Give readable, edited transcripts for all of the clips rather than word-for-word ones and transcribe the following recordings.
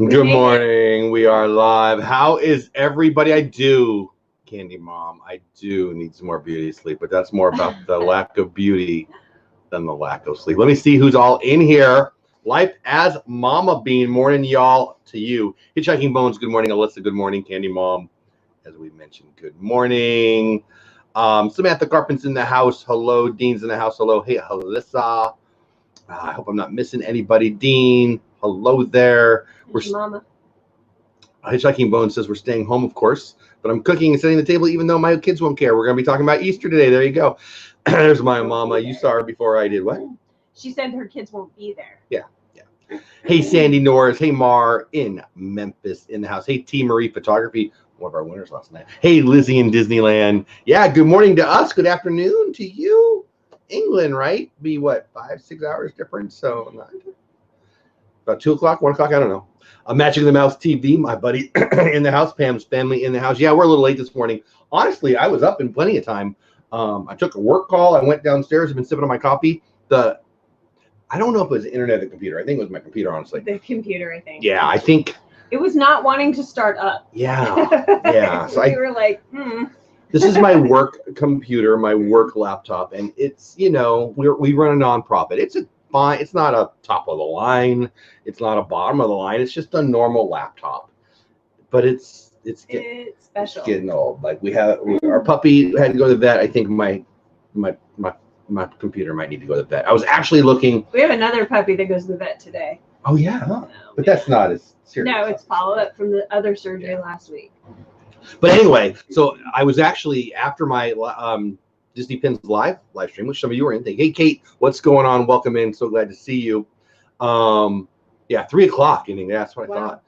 Good morning. We are live. How is everybody? I do, Candy Mom, I do need some more beauty sleep, but that's more about the lack of beauty than the lack of sleep. Let me see who's all in here. Life as Mama Bean. Morning, y'all, to you. Hitchhiking Bones, good morning. Alyssa, good morning. Candy Mom, as we mentioned, good morning. Samantha Carpen's in the house. Hello. Dean's in the house. Hello. Hey, Alyssa. I hope I'm not missing anybody. Dean, hello there. Mama. Hitchhiking Bones says we're staying home, of course, but I'm cooking and setting the table even though my kids won't care. We're going to be talking about Easter today. There you go. There's my mama. You saw her before I did. What? She said her kids won't be there. Yeah. Hey, Sandy Norris. Hey, Mar in Memphis in the house. Hey, T. Marie Photography, one of our winners last night. Hey, Lizzie in Disneyland. Yeah, good morning to us. Good afternoon to you. England, right? Be what, 5-6 hours difference? So about 2 o'clock, 1 o'clock, I don't know. Matching the Mouse TV, my buddy in the house. Pam's family in the house. Yeah, we're a little late this morning. Honestly, I was up in plenty of time. I took a work call. I went downstairs. I've been sipping on my coffee. I don't know if it was the internet or the computer. I think it was my computer, honestly. The computer, I think. Yeah, I think. It was not wanting to start up. Yeah. So we were like, This is my work computer, my work laptop, and it's, we run a nonprofit. It's fine. It's not a top of the line. It's not a bottom of the line. It's just a normal laptop, but it's special. It's getting old. Like our puppy had to go to the vet. I think my computer might need to go to the vet. I was actually looking. We have another puppy that goes to the vet today. Oh yeah, huh? But that's not as serious. No, it's follow up from the other surgery last week. But anyway, so I was actually after my Disney Pins live stream, which some of you were in. Hey, Kate, what's going on? Welcome in. So glad to see you. 3 o'clock. That's what I thought.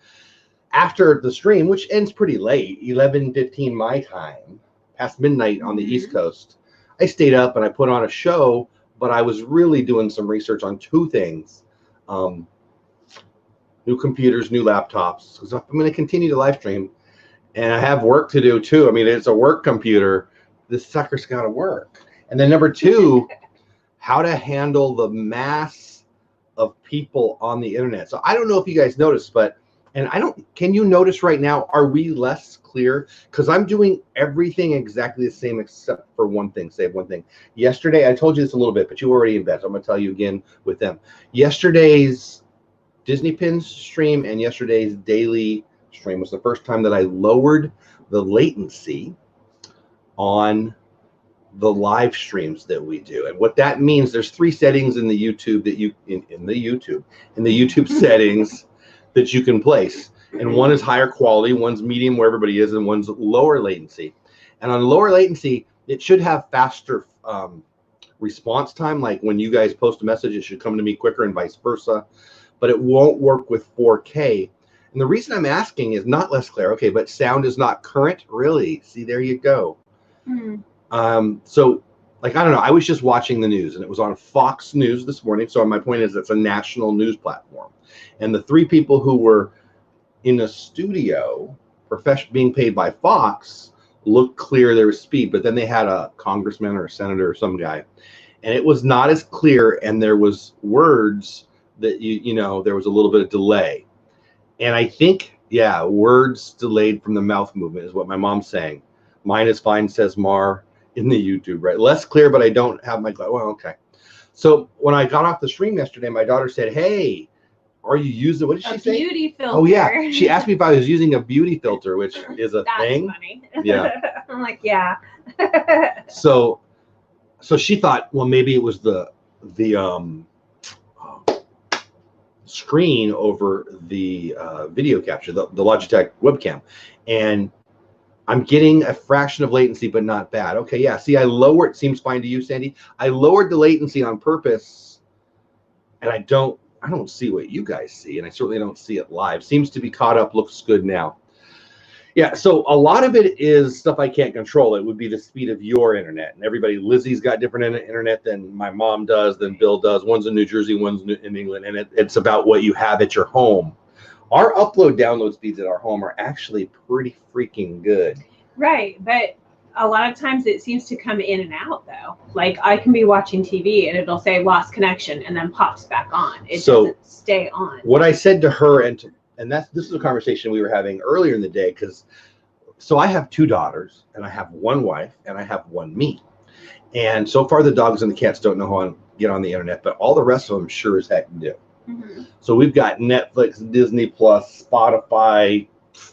After the stream, which ends pretty late, 11:15 my time, past midnight on the East Coast, I stayed up and I put on a show. But I was really doing some research on two things: new computers, new laptops. Because I'm going to continue to live stream. And I have work to do too. I mean, it's a work computer. This sucker's got to work. And then number two, how to handle the mass of people on the internet. So I don't know if you guys noticed, can you notice right now, are we less clear? Because I'm doing everything exactly the same except for one thing, save one thing. Yesterday, I told you this a little bit, but you were already in bed. So I'm going to tell you again with them. Yesterday's Disney Pins stream and yesterday's daily stream was the first time that I lowered the latency on the live streams that we do. And what that means, there's three settings in the YouTube that in the YouTube settings that you can place. And one is higher quality, one's medium where everybody is, and one's lower latency. And on lower latency, it should have faster response time. Like when you guys post a message, it should come to me quicker and vice versa. But it won't work with 4K. And the reason I'm asking is not less clear. Okay, but sound is not current? Really? See, there you go. So, I don't know. I was just watching the news, and it was on Fox News this morning. So my point is it's a national news platform. And the three people who were in a studio, being paid by Fox, looked clear. There was speed. But then they had a congressman or a senator or some guy. And it was not as clear, and there was words that, there was a little bit of delay. And I think, words delayed from the mouth movement is what my mom's saying. Mine is fine, says Mar in the YouTube, right? Less clear, but I don't have my, well, okay. So when I got off the stream yesterday, my daughter said, hey, are you using, what did she say? A beauty filter. Oh, yeah. She asked me if I was using a beauty filter, which is a thing. That's funny. Yeah. I'm like, yeah. So she thought, well, maybe it was the screen over the video capture, the Logitech webcam, and I'm getting a fraction of latency, but not bad. Okay, yeah. See, I lowered. Seems fine to you, Sandy. I lowered the latency on purpose, and I don't see what you guys see, and I certainly don't see it live. Seems to be caught up. Looks good now. Yeah. So a lot of it is stuff I can't control. It would be the speed of your internet, and everybody. Lizzie's got different internet than my mom does, than Bill does. One's in New Jersey, one's in England, and it's about what you have at your home. Our upload-download speeds at our home are actually pretty freaking good. Right, but a lot of times it seems to come in and out, though. Like, I can be watching TV, and it'll say lost connection, and then pops back on. It doesn't stay on. What I said to her and to and this is a conversation we were having earlier in the day, because so I have 2 daughters, and I have 1 wife, and I have 1 me. And so far, the dogs and the cats don't know how to get on the internet, but all the rest of them sure as heck do. Mm-hmm. So we've got Netflix, Disney Plus, Spotify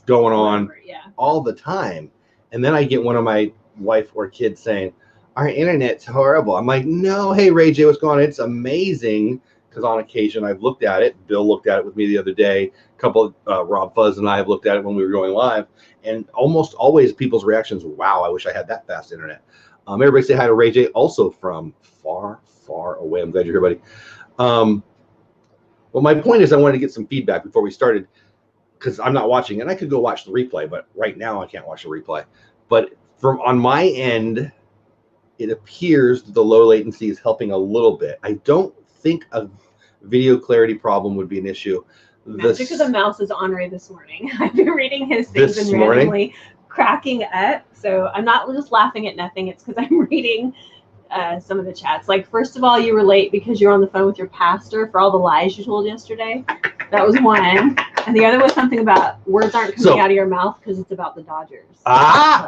going on all the time. And then I get one of my wife or kids saying, our internet's horrible. I'm like, no, hey, Ray J, what's going on? It's amazing. Because on occasion I've looked at it. Bill looked at it with me the other day. A couple, Rob Fuzz and I have looked at it when we were going live. And almost always people's reactions, wow, I wish I had that fast internet. Everybody say hi to Ray J, also from far, far away. I'm glad you're here, buddy. Well, my point is I wanted to get some feedback before we started, because I'm not watching, and I could go watch the replay, but right now I can't watch the replay. But from on my end, it appears that the low latency is helping a little bit. I don't think a video clarity problem would be an issue. Magic of the Mouse is Henri this morning. I've been reading his things and randomly cracking up. So I'm not just laughing at nothing. It's because I'm reading some of the chats. Like, first of all, you were late because you're on the phone with your pastor for all the lies you told yesterday. That was one. And the other was something about words aren't coming out of your mouth because it's about the Dodgers.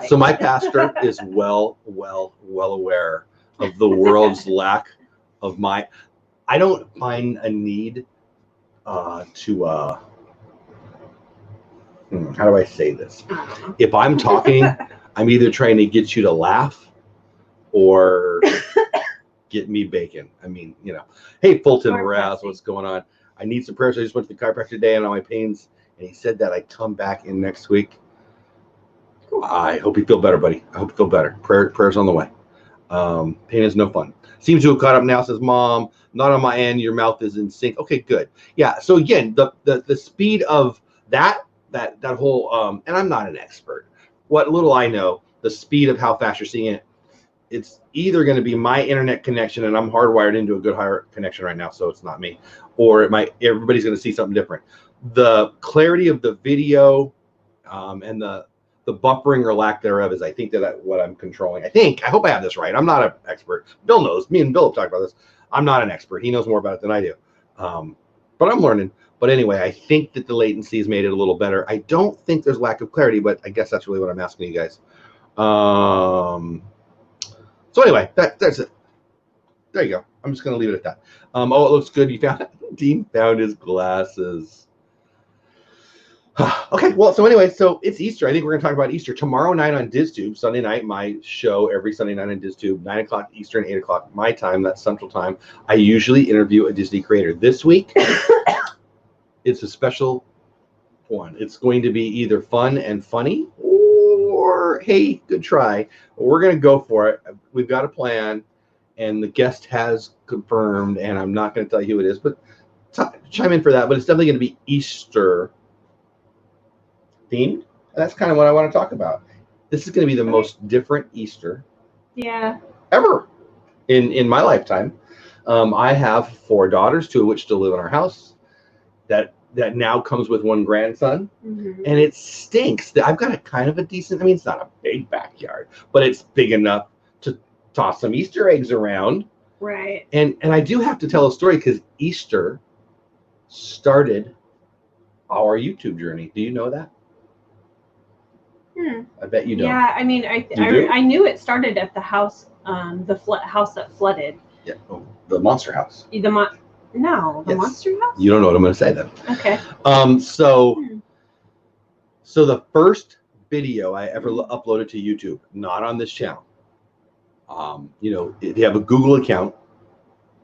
So my pastor is well aware of the world's lack of my. I don't find a need to. How do I say this? If I'm talking, I'm either trying to get you to laugh or get me bacon. I mean, you know. Hey, Fulton Raz, what's going on? I need some prayers. I just went to the chiropractor today and all my pains, and he said that I come back in next week. Cool. I hope you feel better, buddy. I hope you feel better. Prayers on the way. Pain is no fun. Seems to have caught up now, says Mom. Not on my end. Your mouth is in sync. Okay, good. Yeah. So again, the speed of that whole and I'm not an expert. What little I know, the speed of how fast you're seeing it, it's either going to be my internet connection, and I'm hardwired into a good higher connection right now, so it's not me, or everybody's going to see something different. The clarity of the video and the buffering or lack thereof is, I think, what I'm controlling. I hope I have this right. I'm not an expert. Bill knows. Me and Bill have talked about this. I'm not an expert. He knows more about it than I do. But I'm learning. But anyway, I think that the latency has made it a little better. I don't think there's lack of clarity, but I guess that's really what I'm asking you guys. So anyway, that's it. There you go. I'm just going to leave it at that. Oh, it looks good. You found it. Dean found his glasses. Okay, well, so anyway, so it's Easter. I think we're going to talk about Easter tomorrow night on DizTube. Sunday night, my show every Sunday night on DizTube, 9 o'clock Eastern, 8 o'clock my time. That's Central Time. I usually interview a Disney creator. This week, it's a special one. It's going to be either fun and funny or, hey, good try. We're going to go for it. We've got a plan, and the guest has confirmed, and I'm not going to tell you who it is, but chime in for that. But it's definitely going to be Easter themed. That's kind of what I want to talk about. This is going to be the most different Easter ever in my lifetime. I have 4 daughters, 2 of which still live in our house. That now comes with 1 grandson, and it stinks. I've got a decent, I mean, it's not a big backyard, but it's big enough to toss some Easter eggs around. Right. And I do have to tell a story, because Easter started our YouTube journey. Do you know that? I bet you don't. Yeah, I mean, I knew it started at the house, the house that flooded. Yeah, the monster house. Monster house? You don't know what I'm going to say then. Okay. So the first video I ever uploaded to YouTube, not on this channel. If you have a Google account,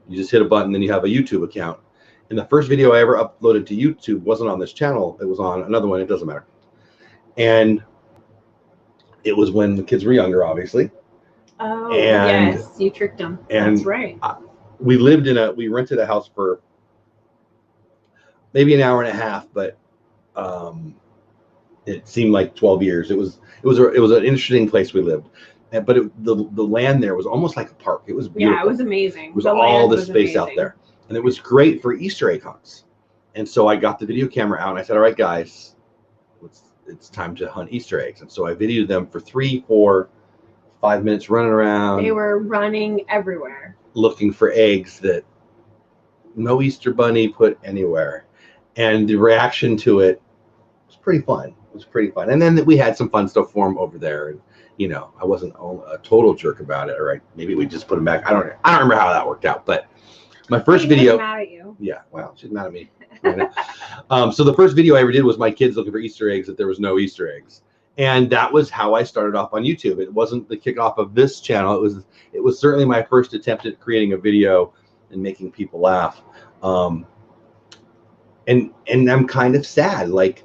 you just hit a button, then you have a YouTube account. And the first video I ever uploaded to YouTube wasn't on this channel. It was on another one. It doesn't matter. And it was when the kids were younger, obviously. Oh, yes. You tricked them. That's right. We rented a house for maybe an hour and a half, but it seemed like 12 years. It was an interesting place we lived, but the land there was almost like a park. It was beautiful. Yeah, it was amazing. It was all the space out there, and it was great for Easter egg hunts. And so I got the video camera out, and I said, "All right, guys, it's time to hunt Easter eggs." And so I videoed them for 3, 4, 5 minutes running around. They were running everywhere, looking for eggs that no Easter bunny put anywhere. and the reaction to it was pretty fun. It was pretty fun. And then we had some fun stuff for him over there. And, you know, I wasn't a total jerk about it. All right. Maybe we just put him back. I don't remember how that worked out, but my first video. Mad at you. Yeah. Well, she's mad at me. So the first video I ever did was my kids looking for Easter eggs, that there was no Easter eggs. And that was how I started off on YouTube. It wasn't the kickoff of this channel. It was certainly my first attempt at creating a video and making people laugh. And I'm kind of sad. Like,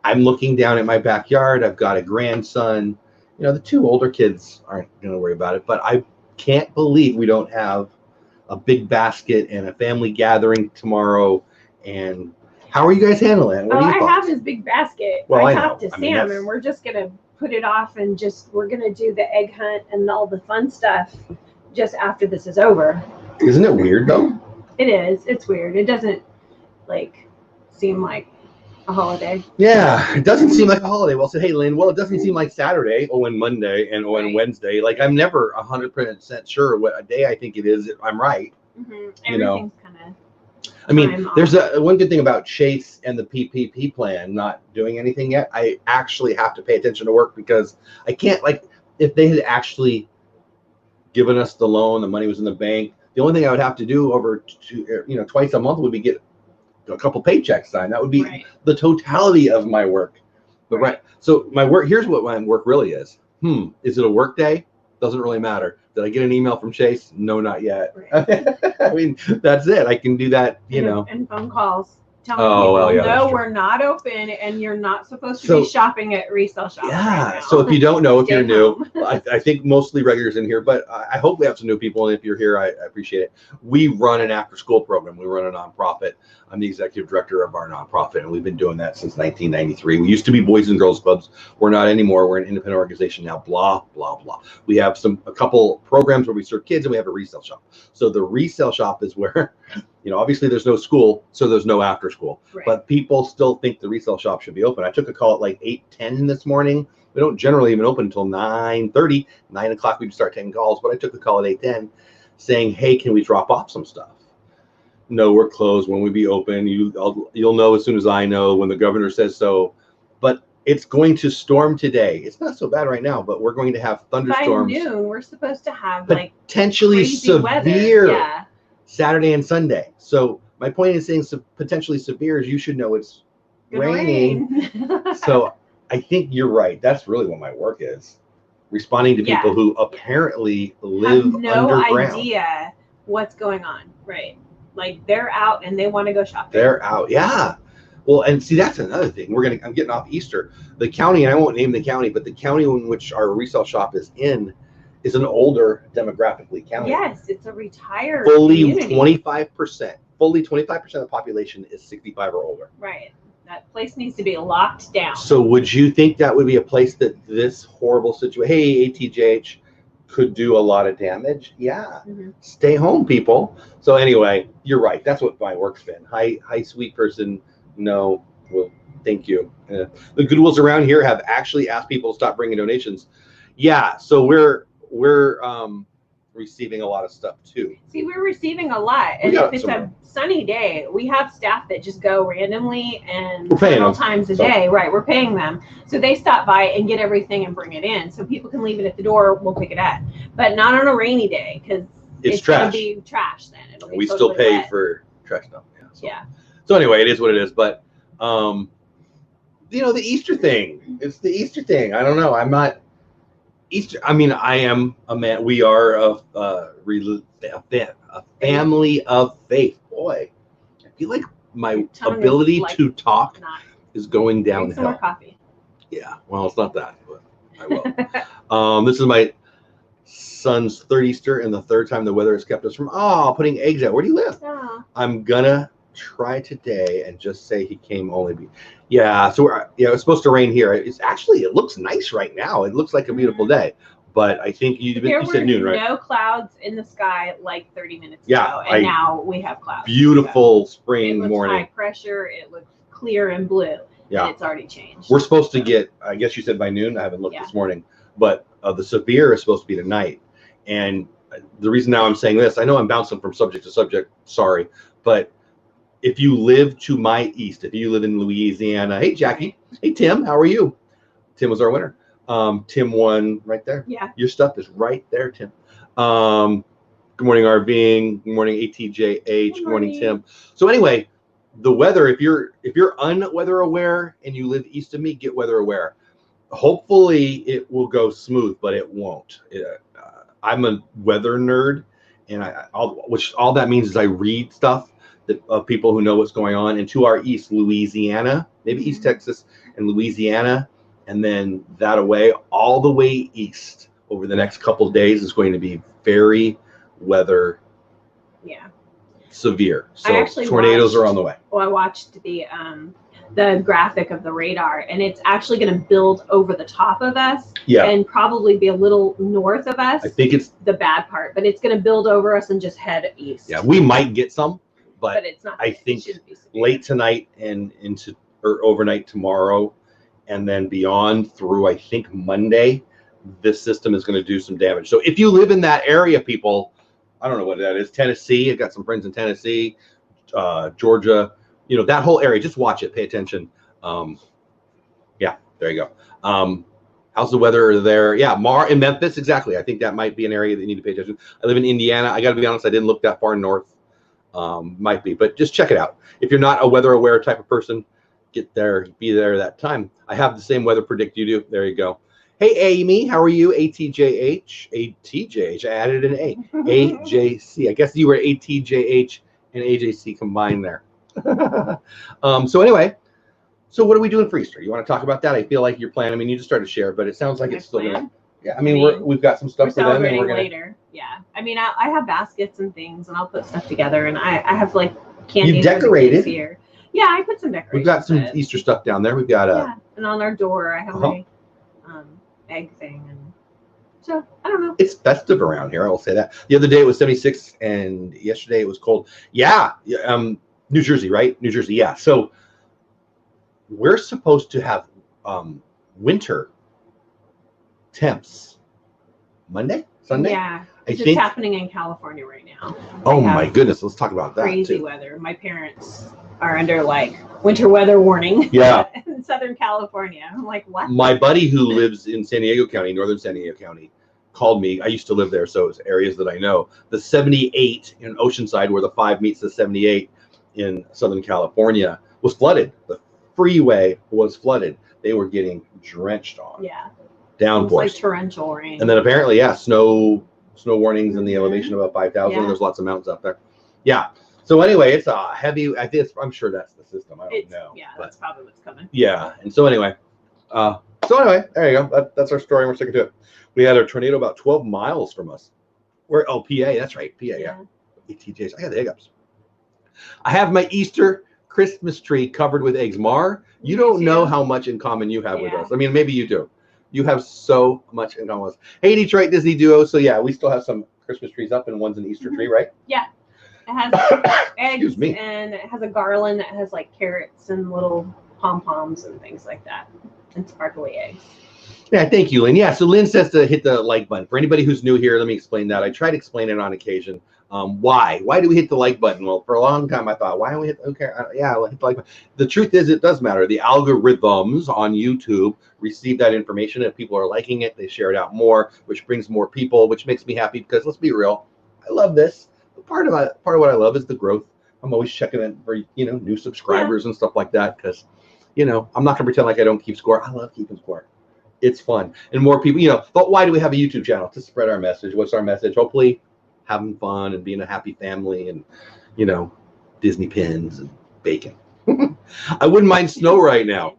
I'm looking down at my backyard. I've got a grandson. You know, the two older kids aren't going to worry about it, but I can't believe we don't have a big basket and a family gathering tomorrow. And how are you guys handling it? I have this big basket. Well, I talked to Sam, and we're just going to put it off, and we're going to do the egg hunt and all the fun stuff just after this is over. Isn't it weird, though? It is. It's weird. It doesn't, like, seem like a holiday. Yeah, it doesn't seem like a holiday. Well, say, hey, Lynn, well, it doesn't seem like Saturday, and Monday, and Wednesday. Like, I'm never 100% sure what day I think it is. I'm right. Mm-hmm. Everything's kind of. I mean, there's one good thing about Chase and the PPP plan not doing anything yet. I actually have to pay attention to work, because I can't, like, if they had actually given us the loan, the money was in the bank, the only thing I would have to do over twice a month would be get a couple paychecks signed. That would be the totality of my work. But so my work, here's what my work really is. Is it a work day? Doesn't really matter. Did I get an email from Chase? No, not yet. I mean, that's it. I can do that, And phone calls telling people, no, we're not open, and you're not supposed to be shopping at resale shops. Yeah. Right now. So if you don't know, if you're new, I think mostly regulars in here, but I hope we have some new people. And if you're here, I appreciate it. We run an after-school program. We run a nonprofit. I'm the executive director of our nonprofit, and we've been doing that since 1993. We used to be Boys and Girls Clubs. We're not anymore. We're an independent organization now. Blah, blah, blah. We have a couple programs where we serve kids, and we have a resale shop. So the resale shop is where, obviously there's no school, so there's no after school. Right. But people still think the resale shop should be open. I took a call at like 8:10 this morning. We don't generally even open until 9:30. 9 o'clock we start taking calls, but I took a call at 8:10 saying, hey, can we drop off some stuff? No, we're closed. When we be open, you'll know as soon as I know, when the governor says so. But it's going to storm today. It's not so bad right now, but we're going to have thunderstorms. By noon, we're supposed to have potentially severe weather. Saturday and Sunday. So my point in saying potentially severe is you should know it's raining. So I think you're right. That's really what my work is. Responding to people who apparently live underground. Have no idea what's going on. Right. Like, they're out and they want to go shopping. They're out. Yeah. Well, and see, that's another thing. I'm getting off Easter. The county, and I won't name the county, but the county in which our resale shop is in is an older demographically county. Yes, it's a retired Fully community. 25%. Fully 25% of the population is 65 or older. Right. That place needs to be locked down. So would you think that would be a place that this horrible situation, hey, ATJH, could do a lot of damage? Yeah. Stay home, people. So anyway, you're right. That's what my work's been. Hi, sweet person. No. Well, thank you. The Goodwills around here have actually asked people to stop bringing donations. Yeah. So we're receiving a lot of stuff too. See, we're receiving a lot. And if it's a sunny day, we have staff that just go randomly and several times a day. Right. We're paying them. So they stop by and get everything and bring it in. So people can leave it at the door. We'll pick it up. But not on a rainy day, because it's going to be trash then. It'll be still pay wet for trash stuff. Yeah. So anyway, it is what it is. But, the Easter thing. It's the Easter thing. I don't know. I'm not. Easter. I mean, I am a man. We are a family of faith. Boy, I feel like my ability to talk is going downhill. Some more coffee. Yeah. Well, it's not that, but I will. This is my son's third Easter and the third time the weather has kept us from putting eggs out. Where do you live? I'm gonna try today and just say he came only. So it's supposed to rain here. It looks nice right now. It looks like a beautiful day, but I think you said noon, right? No clouds in the sky like 30 minutes ago, and now we have clouds. Beautiful spring morning. High pressure. It looks clear and blue. Yeah, and it's already changed. We're supposed to get. I guess you said by noon. I haven't looked this morning, but the severe is supposed to be tonight. And the reason now I'm saying this, I know I'm bouncing from subject to subject. Sorry, but if you live to my east, if you live in Louisiana, hey Jackie, hey Tim, how are you? Tim was our winner. Tim won right there. Yeah. Your stuff is right there, Tim. Good morning, RVing. Good morning, ATJH. Good morning, Tim. So anyway, the weather, if you're unweather aware and you live east of me, get weather aware. Hopefully it will go smooth, but it won't. I'm a weather nerd, and all that means is I read stuff that people who know what's going on. And to our east, Louisiana, maybe East Texas and Louisiana, and then that away, all the way east over the next couple of days is going to be very weather severe. So tornadoes are on the way. Well, I watched the graphic of the radar, and it's actually going to build over the top of us and probably be a little north of us. I think it's the bad part, but it's going to build over us and just head east. Yeah, we might get some, but it's not. I think late tonight and into or overnight tomorrow, and then beyond through I think Monday, this system is going to do some damage. So if you live in that area, people, I don't know what that is. Tennessee, I've got some friends in Tennessee, Georgia. You know, that whole area, just watch it, pay attention. Yeah, there you go. How's the weather there? Yeah, in Memphis, exactly. I think that might be an area that you need to pay attention. I live in Indiana. I got to be honest, I didn't look that far north. Might be, but just check it out. If you're not a weather aware type of person, get there, be there that time. I have the same weather predict you do. There you go. Hey, Amy, how are you? ATJH. ATJH. I added an A. AJC. I guess you were ATJH and AJC combined there. So anyway, so what are we doing for Easter? You want to talk about that? I feel like you're planning. I mean, you just started to share, but it sounds like it's still gonna. Yeah, I mean, we've got some stuff for them, and we're gonna later. Yeah, I mean, I have baskets and things, and I'll put stuff together, and I have like candy. You've decorated here. Yeah, I put some decorations. We've got some Easter stuff down there. We've got and on our door I have my egg thing, and so I don't know. It's festive around here. I will say that. The other day it was 76, and yesterday it was cold. Yeah, New Jersey, right? New Jersey, yeah. So we're supposed to have winter temps Monday, Sunday. Yeah, it's happening in California right now. Oh my goodness, let's talk about that. Crazy weather. My parents are under like winter weather warning. Yeah. In Southern California. I'm like, what? My buddy who lives in San Diego County, northern San Diego County, called me. I used to live there, so it's areas that I know. The 78 in Oceanside, where the 5 meets the 78 in Southern California, was flooded. The freeway was flooded. They were getting drenched on. Yeah. Downpours. It was like torrential rain. And then apparently, snow warnings in the elevation above 5,000. Yeah. There's lots of mountains up there. Yeah. So anyway, it's a heavy. I'm sure that's the system. I don't know. Yeah, that's probably what's coming. Yeah. And so anyway, there you go. That's our story. We're sticking to it. We had a tornado about 12 miles from us. PA. That's right. PA. Yeah. ATJs. I got the egg ups. I have my Easter Christmas tree covered with eggs. Mar, you don't know how much in common you have with us. I mean, maybe you do. You have so much in common with us. Hey, Detroit Disney Duo. So yeah, we still have some Christmas trees up, and one's an Easter tree, right? Yeah. It has eggs, and it has a garland that has like carrots and little pom-poms and things like that, and sparkly eggs. Yeah, thank you, Lynn. Yeah, so Lynn says to hit the like button. For anybody who's new here, let me explain that. I try to explain it on occasion. Why do we hit the like button? Well, for a long time I thought, why don't we hit? Okay, I'll hit the like button. The truth is, it does matter. The algorithms on YouTube receive that information. If people are liking it, they share it out more, which brings more people, which makes me happy because let's be real, I love this. Part of what I love is the growth. I'm always checking it for new subscribers and stuff like that because I'm not gonna pretend like I don't keep score. I love keeping score. It's fun, and more people. But why do we have a YouTube channel? To spread our message. What's our message? Hopefully, having fun and being a happy family, and Disney pins and bacon. I wouldn't mind snow right now.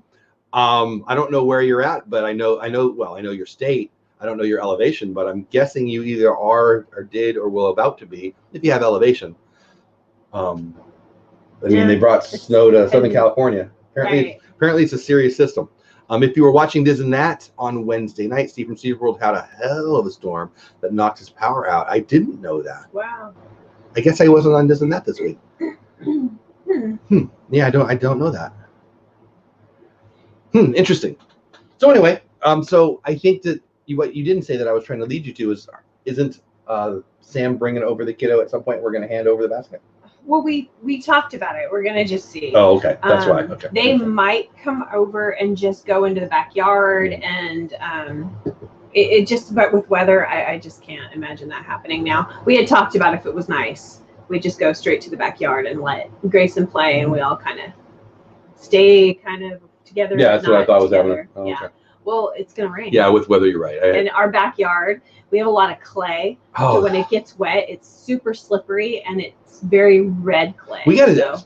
I don't know where you're at, but I know. Well, I know your state. I don't know your elevation, but I'm guessing you either are or did or will about to be if you have elevation. I mean, they brought snow to Southern California. Apparently, it's a serious system. If you were watching This and That on Wednesday night, Steve from Steve World had a hell of a storm that knocked his power out. I didn't know that. Wow. I guess I wasn't on This and That this week. Yeah, I don't know that. Interesting. So anyway, so I think that what you didn't say that I was trying to lead you to isn't Sam bringing over the kiddo at some point? We're going to hand over the basket. Well, we talked about it. We're gonna just see. Oh, okay. That's why. Okay. They might come over and just go into the backyard, and it just. But with weather, I just can't imagine that happening now. We had talked about if it was nice, we'd just go straight to the backyard and let Grayson play, and we all kind of stay together. Yeah, that's what I thought was happening. Oh, yeah. Okay. Well, it's gonna rain. Yeah, with weather, you're right. And our backyard, we have a lot of clay. Oh. So when it gets wet, it's super slippery and it's very red clay. We got to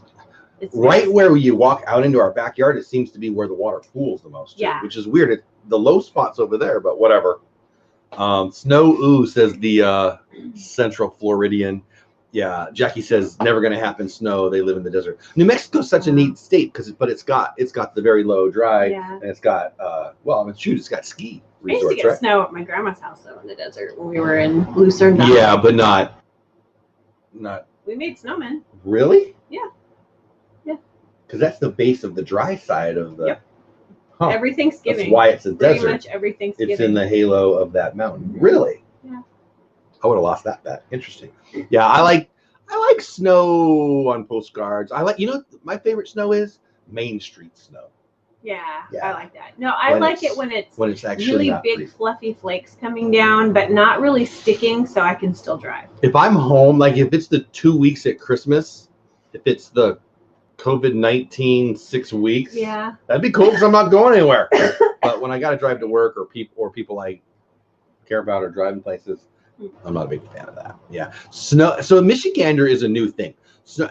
right where you walk out into our backyard. It seems to be where the water pools the most. Yeah. Which is weird. The low spot's over there, but whatever. Snow ooh says the Central Floridian. Yeah, Jackie says never going to happen. Snow. They live in the desert. New Mexico's such a neat state but it's got the very low dry, and it's got it's got ski resorts. I used to get snow at my grandma's house though in the desert when we were in Lucerne. Yeah, but not. We made snowmen. Really? Yeah. Because that's the base of the dry side of the. Yep. Huh. Every Thanksgiving. That's why it's a desert. Pretty much every Thanksgiving. It's in the halo of that mountain. Really? Yeah. I would have lost that bet. Interesting. Yeah, I like snow on postcards. My favorite snow is Main Street snow. Yeah, I like that. No, I like it when it's actually really big fluffy flakes coming down, but not really sticking, so I can still drive. If I'm home, like if it's the 2 weeks at Christmas, if it's the COVID-19 6 weeks, that'd be cool because I'm not going anywhere. But when I got to drive to work or people I care about are driving places, I'm not a big fan of that. Yeah. Snow. So Michigander is a new thing. So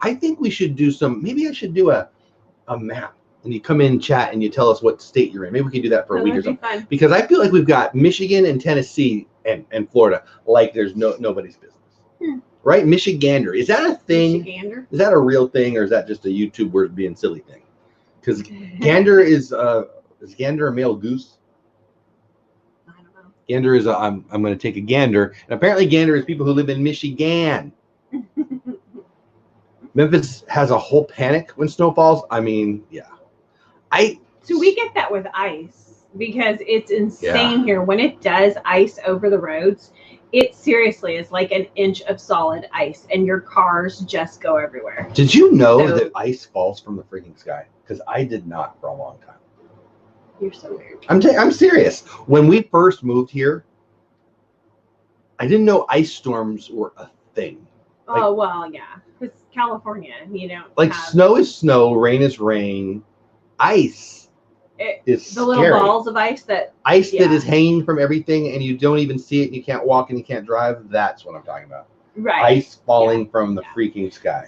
I think we should do maybe I should do a map and you come in chat and you tell us what state you're in. Maybe we can do that for a week or something. Because I feel like we've got Michigan and Tennessee and Florida like there's nobody's business. Right? Michigander. Is that a thing? Michigander? Is that a real thing or is that just a YouTube word being silly thing? Because gander is gander a male goose? Gander is I'm going to take a gander, and apparently gander is people who live in Michigan. Memphis has a whole panic when snow falls. I mean, yeah. So we get that with ice because it's insane here. When it does ice over the roads, it seriously is like an inch of solid ice, and your cars just go everywhere. Did you know that ice falls from the freaking sky? Because I did not for a long time. You're so weird. I'm serious. When we first moved here, I didn't know ice storms were a thing. Oh, well, yeah. Because California, like snow is snow, rain is rain. Ice is the little balls of ice that is hanging from everything and you don't even see it and you can't walk and you can't drive. That's what I'm talking about. Right. Ice falling from the freaking sky.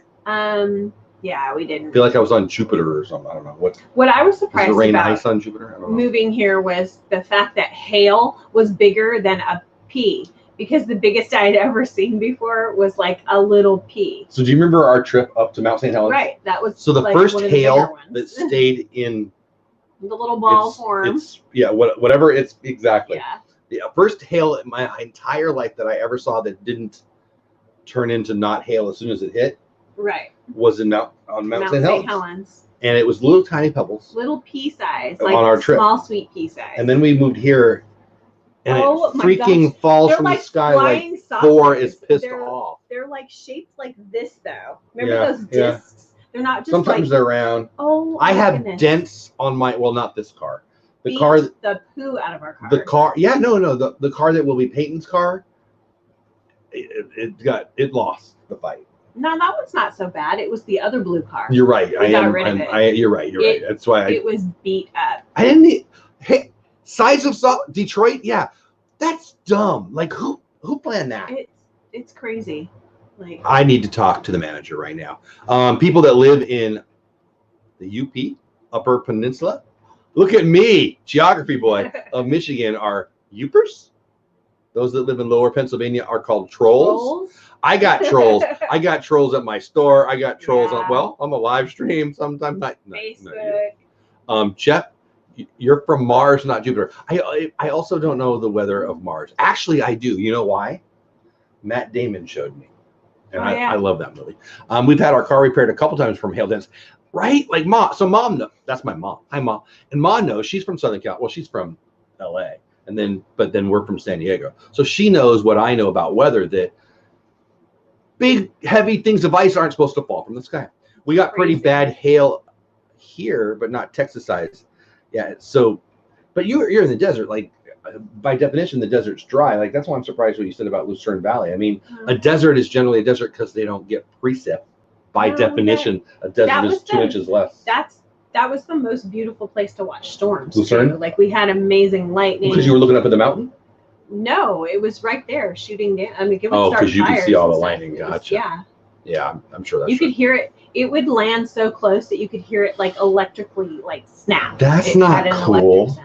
Yeah, we didn't. I feel like I was on Jupiter or something. I don't know what I was surprised rain about ice on Jupiter? I don't know. Moving here was the fact that hail was bigger than a pea. Because the biggest I had ever seen before was like a little pea. So do you remember our trip up to Mount St. Helens? Right. That was so the first hail that stayed in the little ball form. Whatever it's exactly. Yeah. The first hail in my entire life that I ever saw that didn't turn into not hail as soon as it hit. Right. Was on Mount St. Helens. And it was little tiny pebbles. Little pea size. Like on our trip. Small sweet pea size. And then we moved here. And it freaking falls from the sky like Thor is pissed off. They're like shaped like this though. Remember those discs? They're not just sometimes they're round. Oh, I have dents on not this car. The car the poo out of our car. The car, the car that will be Peyton's car. It lost the fight. No, that one's not so bad. It was the other blue car. You're right. We got rid of it. You're right. That's why it was beat up. I didn't. Hey, size of Detroit, yeah, that's dumb. Like who planned that? It's crazy. Like I need to talk to the manager right now. People that live in the UP, Upper Peninsula, look at me, geography boy of Michigan, are Upers. Those that live in Lower Pennsylvania are called trolls. I got trolls. I got trolls at my store. I got trolls on. I'm a live stream sometimes. Not Facebook. Jeff. You're from Mars, not Jupiter. I also don't know the weather of Mars. Actually, I do. You know why? Matt Damon showed me. And I love that movie. We've had our car repaired a couple times from hail dents. Right? Like Mom. So Mom knows. That's my mom. Hi, Mom. And Mom knows. She's from Southern California. Well, she's from LA. But then we're from San Diego. So she knows what I know about weather, that big, heavy things of ice aren't supposed to fall from the sky. We got pretty bad hail here, but not Texas size. Yeah. So, but you're in the desert. Like, by definition, the desert's dry. Like, that's why I'm surprised what you said about Lucerne Valley. I mean, a desert is generally a desert because they don't get precip. By definition, a desert is 2 inches less. That was the most beautiful place to watch storms. Lucerne? Like, we had amazing lightning. Because you were looking up at the mountain? No, it was right there shooting down. I mean, it would start because you could see all the stuff. lightning. Gotcha. Yeah. Yeah, I'm sure that's You could hear it. It would land so close that you could hear it like electrically, like snap. That's not cool.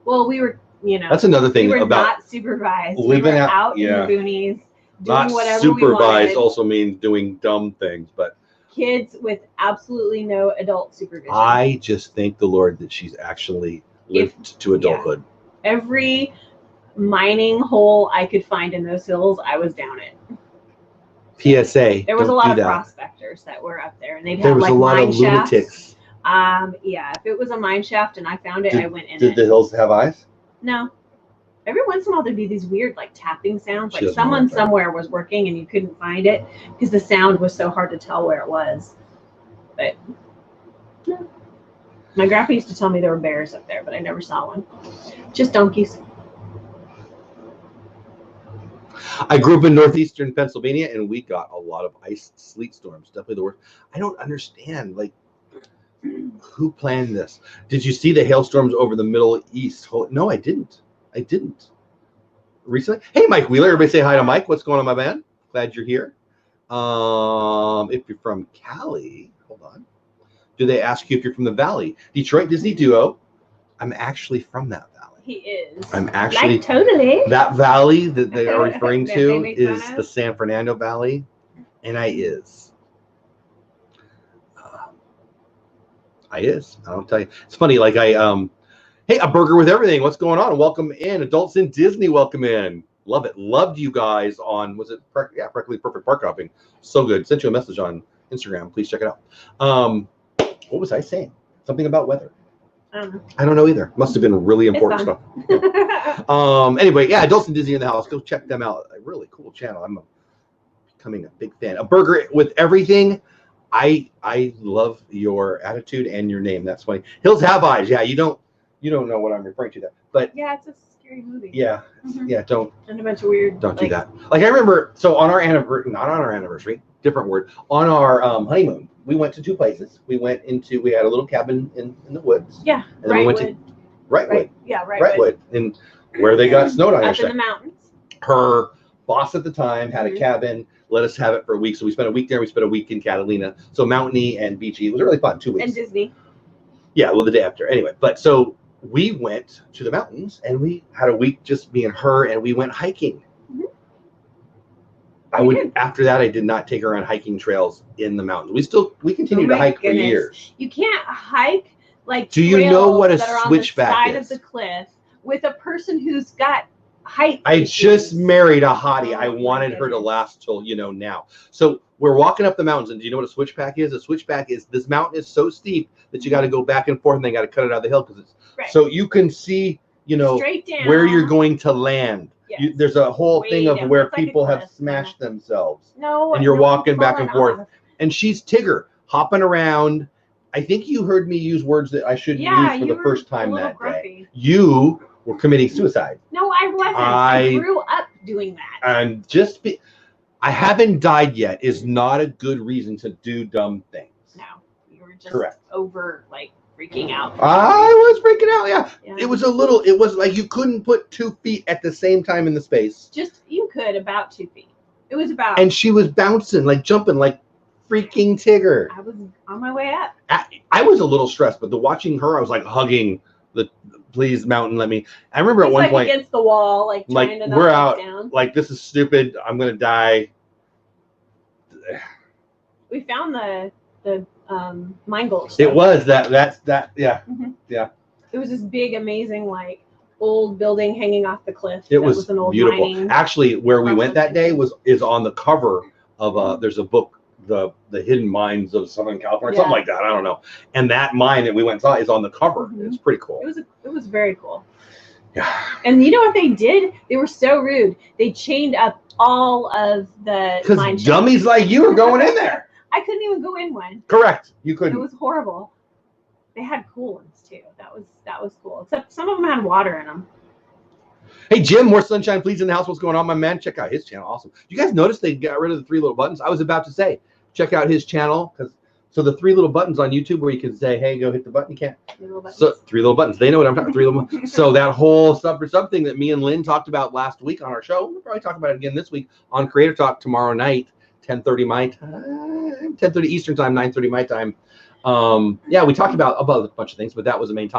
Well, we were, That's another thing we were about not supervised. living we were out in the boonies, doing not whatever supervised we wanted. also means doing dumb things, but Kids with absolutely no adult supervision. I just thank the Lord that she's actually lived to adulthood. Yeah. Every mining hole I could find in those hills, I was down it. PSA. There was a lot of prospectors that were up there, and they'd there have was like a lot mine of shafts. lunatics. Yeah, if it was a mine shaft and I found it, I went in it. Did the hills have eyes? No. Every once in a while there'd be these weird like tapping sounds, like She doesn't someone know that. somewhere was working and you couldn't find it because the sound was so hard to tell where it was. But no. My grandpa used to tell me there were bears up there, but I never saw one. Just donkeys. I grew up in northeastern Pennsylvania, and we got a lot of ice sleet storms. Definitely the worst. I don't understand, like, who planned this? Did you see the hailstorms over the Middle East? No, I didn't. Recently. Hey, Mike Wheeler. Everybody say hi to Mike. What's going on, my man? Glad you're here. If you're from Cali, hold on. Do they ask you if you're from the Valley? Detroit Disney Duo. I'm actually from that valley. He is. I'm actually like totally. That valley that they are referring That to they is the San Fernando Valley, and I don't tell you. It's funny. Like hey, a burger with everything. What's going on? Welcome in, Adults in Disney. Welcome in. Love it. Loved you guys on. Was it? Practically Perfect Park Hopping. So good. Sent you a message on Instagram. Please check it out. What was I saying? Something about weather. I don't know either. Must have been really important stuff. Anyway, yeah, Adults in Disney in the house. Go check them out. A really cool channel. I'm becoming a big fan. A burger with everything. I love your attitude and your name. That's funny. Hills Have Eyes. Yeah, you don't know what I'm referring to there. But yeah, it's a scary movie. Yeah. Yeah, don't. And a bunch of weird. Don't do that. Like, I remember, so on our anniversary, not on our anniversary, different word, on our honeymoon, we went to 2 places. We had a little cabin in the woods. Yeah. And then we went to Wrightwood. Yeah, Wrightwood. And where they got snowed on Up in the mountains. Her boss at the time had a cabin, let us have it for a week. So we spent a week there. We spent a week in Catalina. So mountainy and beachy. It was really fun. 2 weeks. And Disney. Yeah, well, the day after. Anyway, but so we went to the mountains and we had a week, just me and her, and we went hiking. After that, I did not take her on hiking trails in the mountains. We continued to hike for years. You can't hike like. Do you know what a switchback on the side is? of the cliff with a person who's got height. I just married a hottie. I wanted her to last till now. So we're walking up the mountains, and do you know what a switchback is? A switchback is, this mountain is so steep that you got to go back and forth, and they got to cut it out of the hill because it's so you can see straight down where you're going to land. Yes. There's a whole thing of where people have smashed themselves. And you're walking back and forth. And she's Tigger, hopping around. I think you heard me use words that I shouldn't use for the first time that day. You were committing suicide. No, I wasn't. I grew up doing that. And I haven't died yet is not a good reason to do dumb things. No, you were just over freaking out. I was freaking out, yeah. It was like you couldn't put 2 feet at the same time in the space. You could about 2 feet. It was about. And she was bouncing, like jumping, like freaking Tigger. I was on my way up. I was a little stressed, but watching her, I was like hugging the please mountain, let me. I remember at one point against the wall, trying to knock we're out, down. Like this is stupid. I'm gonna die. We found the mine gulch. It was that yeah. Yeah. It was this big, amazing, old building hanging off the cliff. It was an old beautiful. mining. Actually, where we went that day is on the cover of there's a book, the Hidden Mines of Southern California, something like that. I don't know. And that mine that we went and saw is on the cover. It's pretty cool. It was very cool. Yeah. And you know what they did? They were so rude. They chained up all of the because dummies like you are going in there. I couldn't even go in one. Correct. You couldn't. It was horrible. They had cool ones too. That was cool. Except some of them had water in them. Hey Jim, more sunshine please in the house. What's going on, my man? Check out his channel. Awesome. You guys notice they got rid of the 3 little buttons? I was about to say, check out his channel, because so the 3 little buttons on YouTube where you can say, hey, go hit the button. You can't. 3 little buttons. They know what I'm talking about. 3 little buttons. So that whole sub for sub thing that me and Lynn talked about last week on our show, we'll probably talk about it again this week on Creator Talk tomorrow night, 10:30 my time, 10:30 Eastern time, 9:30 my time. Yeah, we talked about a bunch of things, but that was the main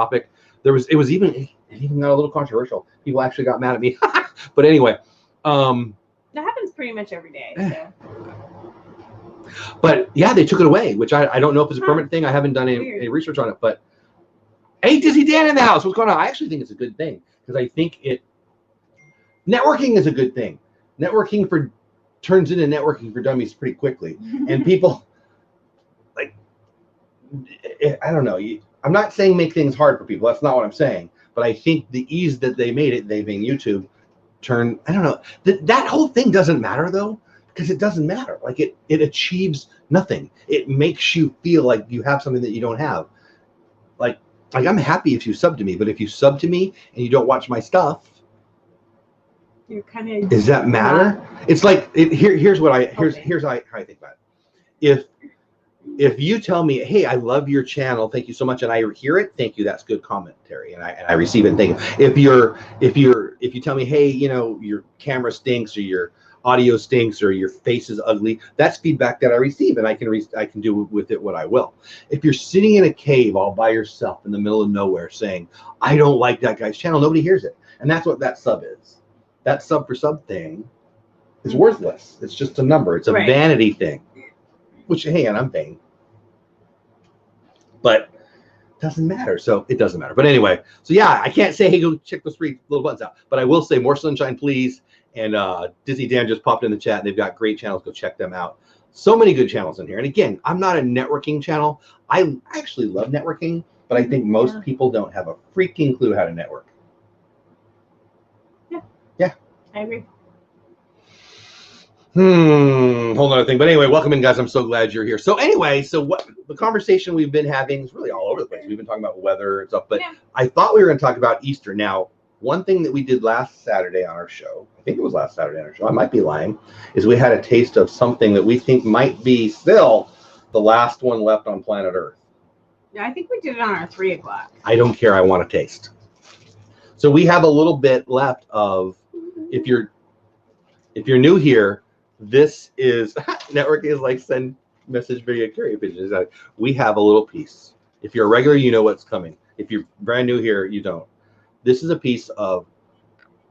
it even got a little controversial. People actually got mad at me. But anyway, that happens pretty much every day. So. But yeah, they took it away, which I don't know if it's a permanent thing. I haven't done any research on it. But hey, Dizzy Dan in the house. What's going on? I actually think it's a good thing, because I think networking is a good thing. Networking turns into networking for dummies pretty quickly, and people like, I don't know. I'm not saying make things hard for people. That's not what I'm saying. But I think the ease that they made it, they being YouTube, I don't know. That whole thing doesn't matter though, because it doesn't matter. Like it achieves nothing. It makes you feel like you have something that you don't have. Like I'm happy if you sub to me, but if you sub to me and you don't watch my stuff, you're kind of. Does that matter? It's like here's how I think about it. If you tell me, hey, I love your channel, thank you so much, and I hear it, thank you, that's good commentary, and I receive it, thank you. If you tell me, hey, your camera stinks, or your audio stinks, or your face is ugly, that's feedback that I receive, and I can do with it what I will. If you're sitting in a cave all by yourself in the middle of nowhere saying, I don't like that guy's channel, nobody hears it, and that's what that sub is. That sub for sub thing is worthless. It's just a number. It's a vanity thing. Which, hey, and I'm paying. But it doesn't matter. So it doesn't matter. But anyway, so yeah, I can't say, hey, go check those 3 little buttons out. But I will say more sunshine, please. And Disney Dan just popped in the chat. They've got great channels. Go check them out. So many good channels in here. And again, I'm not a networking channel. I actually love networking, but I think most people don't have a freaking clue how to network. Yeah. I agree. Whole nother thing. But anyway, welcome in, guys. I'm so glad you're here. So anyway, what the conversation we've been having is really all over the place. We've been talking about weather and stuff, but I thought we were going to talk about Easter. Now, one thing that we did last Saturday on our show, I think it was last Saturday on our show, I might be lying, is we had a taste of something that we think might be still the last one left on planet Earth. Yeah, I think we did it on our 3 o'clock. I don't care. I want to taste. So we have a little bit left of, if you're new here, this is networking is like send message video carrier pigeons. We have a little piece. If you're a regular, you know what's coming. If you're brand new here, you don't. This is a piece of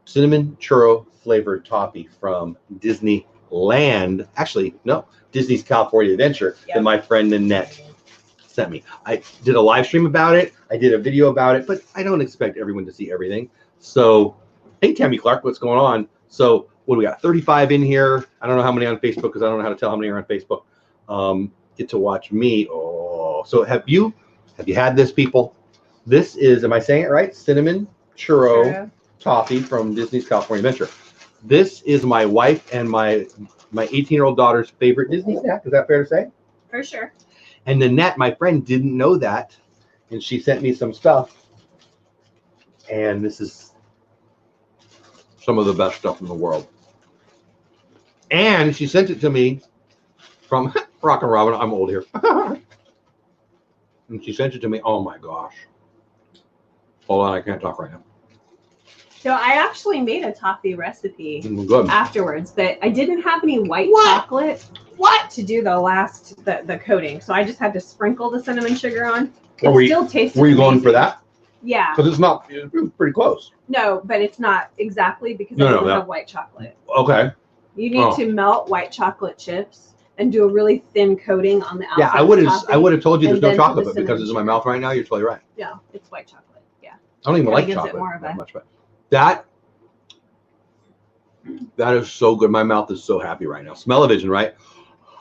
cinnamon churro flavored toffee from Disneyland. Actually, no, Disney's California Adventure that my friend Nanette sent me. I did a live stream about it. I did a video about it, but I don't expect everyone to see everything. So, hey, Tammy Clark, what's going on? So, what do we got? 35 in here. I don't know how many on Facebook, because I don't know how to tell how many are on Facebook. Get to watch me. Oh, so have you had this, people? This is, am I saying it right? Cinnamon churro toffee from Disney's California Adventure. This is my wife and my 18-year-old daughter's favorite Disney snack. Is that fair to say? For sure. And Nanette, my friend, didn't know that, and she sent me some stuff. And this is some of the best stuff in the world. And she sent it to me from Rockin' Robin. I'm old here. And she sent it to me. Oh my gosh. Hold on, I can't talk right now. So I actually made a toffee recipe afterwards, but I didn't have any white chocolate to do the coating. So I just had to sprinkle the cinnamon sugar on. It still tasted Were you going amazing. For that? Yeah. Because it's pretty close. No, but it's not exactly, because I don't have white chocolate. Okay. You need to melt white chocolate chips and do a really thin coating on the outside. Yeah, I would have told you there's no chocolate, but because it's in my mouth right now, you're totally right. Yeah, it's white chocolate. Yeah. I don't even like chocolate that much, but that is so good. My mouth is so happy right now. Smell-o-vision, right?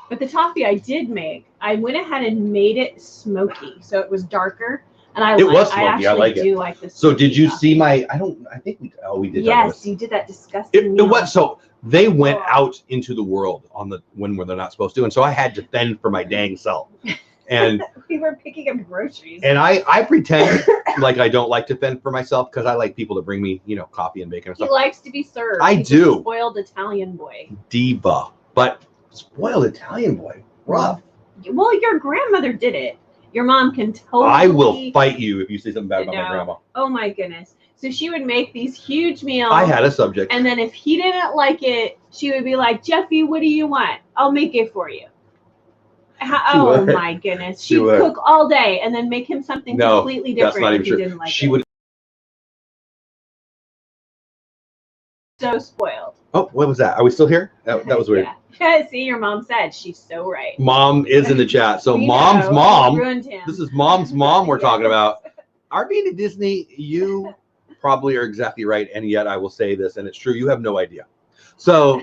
But the toffee I did make, I went ahead and made it smoky, so it was darker. And I do like this. So did you see my? I think we did. Yes, you did that disgusting. It was so they went out into the world when they're not supposed to, and so I had to fend for my dang self. And we were picking up groceries. And I pretend like I don't like to fend for myself because I like people to bring me, coffee and bacon and stuff. He likes to be served. He's do. A spoiled Italian boy. Diva, but spoiled Italian boy, rough. Well, your grandmother did it. Your mom can totally. I will fight you if you say something bad about my grandma. Oh my goodness. So she would make these huge meals. I had a subject. And then if he didn't like it, she would be like, Jeffy, what do you want? I'll make it for you. Oh my goodness. She'd cook all day and then make him something completely different. That's not even true. Didn't like she would. So spoiled. Oh, what was that? Are we still here? That was weird. Yeah. See, your mom said she's so right. Mom is in the chat. So mom's mom. This is mom's mom we're talking about. Our being at Disney, you probably are exactly right. And yet I will say this, and it's true. You have no idea. So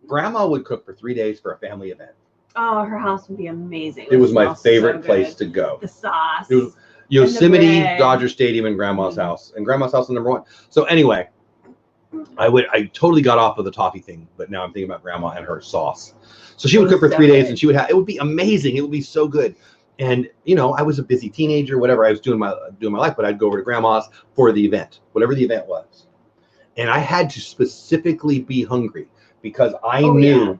grandma would cook for 3 days for a family event. Oh, her house would be amazing. It was my favorite place to go. The sauce. It was Yosemite, Dodger Stadium, and Grandma's house. And Grandma's house is #1. So anyway, I totally got off of the toffee thing, but now I'm thinking about Grandma and her sauce. So she would cook for 3 days, and it would be amazing. It would be so good. And I was a busy teenager, whatever. I was doing my life, but I'd go over to Grandma's for the event, whatever the event was. And I had to specifically be hungry because I knew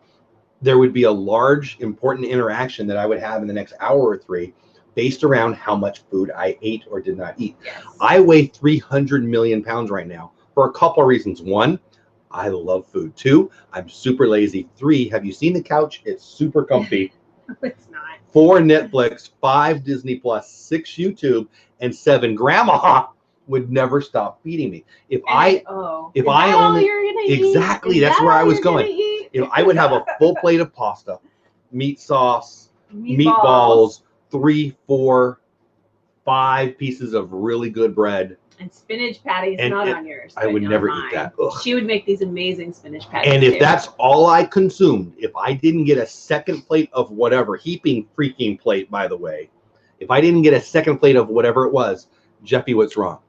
there would be a large, important interaction that I would have in the next hour or 3 based around how much food I ate or did not eat. Yes. I weigh 300 million pounds right now for a couple of reasons. 1, I love food. 2, I'm super lazy. 3, have you seen the couch? It's super comfy. It's not. 4, Netflix. 5, Disney Plus. 6, YouTube. And 7, Grandma would never stop feeding me. If I only exactly, that's where I was going. I would have a full plate of pasta, meat sauce, meatballs, 3, 4, 5 pieces of really good bread. And spinach patties, not on yours. I would never eat that. Ugh. She would make these amazing spinach patties. And if that's all I consumed, if I didn't get a second plate of whatever, heaping freaking plate, by the way, if I didn't get a second plate of whatever it was, Jeffy, what's wrong?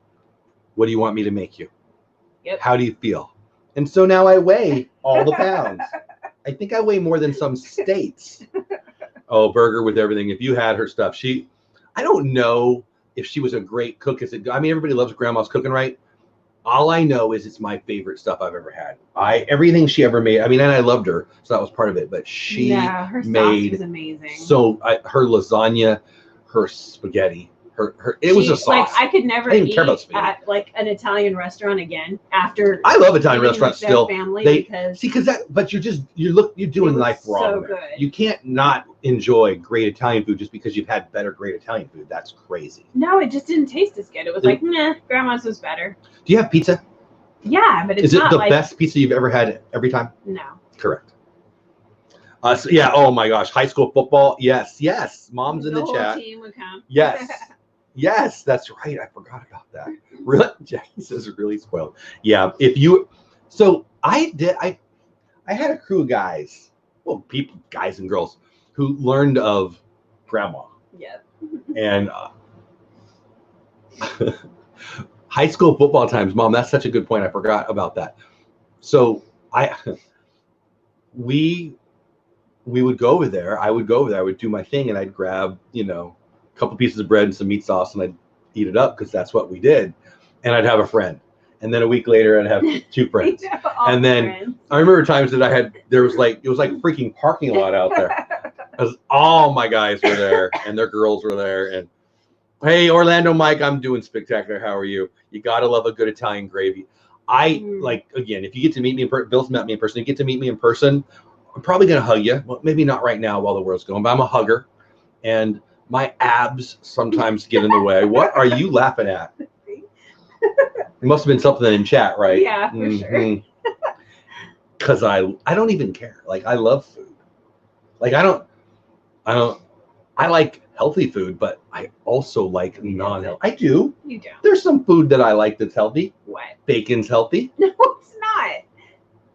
What do you want me to make you? Yep. How do you feel? And so now I weigh all the pounds. I think I weigh more than some states. Oh, burger with everything. If you had her stuff, I don't know if she was a great cook. Everybody loves Grandma's cooking, right? All I know is it's my favorite stuff I've ever had. Everything she ever made. And I loved her, so that was part of it. But her sauce was amazing. So her lasagna, her spaghetti. It was a sauce. Like I could never eat at like an Italian restaurant again after. I love Italian restaurants still. But you're doing life wrong. So good. You can't not enjoy great Italian food just because you've had better great Italian food. That's crazy. No, it just didn't taste as good. It was like, nah, Grandma's was better. Do you have pizza? Yeah, but is it the best pizza you've ever had every time? No. Correct. Oh my gosh, high school football. Yes. Mom's in the chat. The whole team would come. Yes. Yes, that's right. I forgot about that. Really, Jackie says really spoiled. Yeah, I had a crew of guys, guys and girls, who learned of Grandma. Yeah. And high school football times, Mom. That's such a good point. I forgot about that. So we would go over there. I would go over there. I would do my thing, and I'd grab couple pieces of bread and some meat sauce, and I'd eat it up because that's what we did. And I'd have a friend, and then a week later I'd have 2 friends. And then I remember times that it was like freaking parking lot out there because all my guys were there and their girls were there. And hey, Orlando Mike, I'm doing spectacular. How are you? You gotta love a good Italian gravy. Again, if you get to meet me in person, Bill's met me in person. You get to meet me in person, I'm probably gonna hug you. Well, maybe not right now while the world's going, but I'm a hugger. And my abs sometimes get in the way. What are you laughing at? It must have been something in chat, right? Yeah, for sure. Because I don't even care. Like, I love food. Like, I like healthy food, but I also like non-healthy. I do. You do. There's some food that I like that's healthy. What? Bacon's healthy. No, it's not.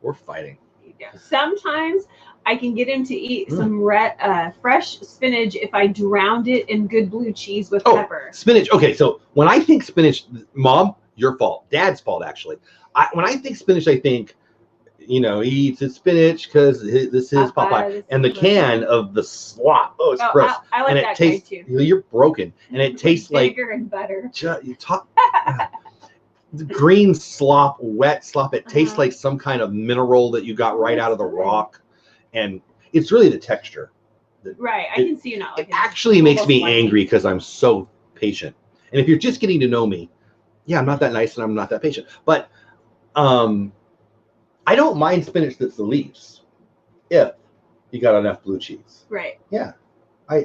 We're fighting. You do. Sometimes I can get him to eat some fresh spinach if I drowned it in good blue cheese with pepper. Spinach. Okay, so when I think spinach, Mom, your fault. Dad's fault, actually. When I think spinach, I think, he eats his spinach because this is Popeye. And the can of the slop. Oh, it's gross. I like that guy too. You're broken. And it tastes like vinegar and butter. The green slop, wet slop. It tastes like some kind of mineral that you got right out of the rock. And it's really the texture. Right. I can see you not like it. It actually makes me angry because I'm so patient. And if you're just getting to know me, yeah, I'm not that nice and I'm not that patient. But I don't mind spinach that's the leaves if you got enough blue cheese. Right. Yeah.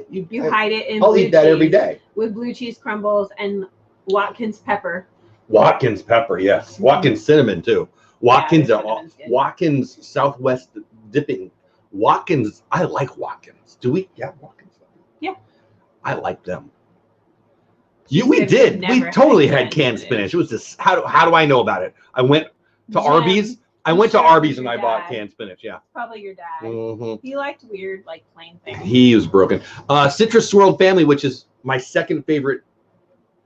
You hide it in I'll eat that every day. With blue cheese crumbles and Watkins pepper. Watkins pepper, yes. Watkins cinnamon too. Watkins Southwest dipping. Watkins, I like Watkins. Do we have Watkins? Yeah. I like them. We did. We totally had canned spinach. It was just how do I know about it? I went to Arby's. I went to Arby's and I bought canned spinach. Yeah. Probably your dad. He liked weird, like plain things. He was broken. Citrus Swirled Family, which is my second favorite,